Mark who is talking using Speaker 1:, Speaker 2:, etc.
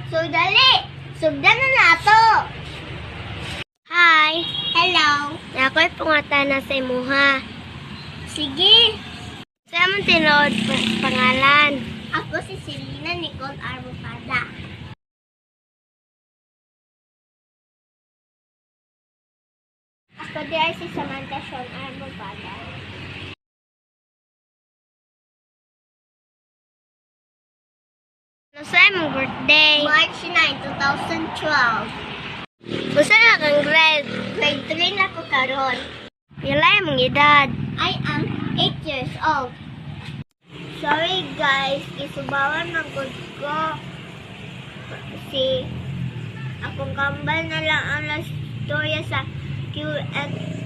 Speaker 1: So, dali! Sugdan na nato!
Speaker 2: Hi!
Speaker 1: Hello!
Speaker 2: Ako'y pungatan na sa imuha.
Speaker 1: Sige!
Speaker 2: Sa among tinod pangalan.
Speaker 1: Ako si Selena Nicole Arbopada. Ako di ay si Samantha Sean Arbopada.
Speaker 2: Ano sa imong birthday?
Speaker 1: March 9, 2012.
Speaker 2: Usa na kang grade?
Speaker 1: Grade 3 na ko karon.
Speaker 2: Pila imong edad?
Speaker 1: I am 8 years old. Sorry guys, isubawan na good ko. Si akong kambal na lang ang storya sa Q&A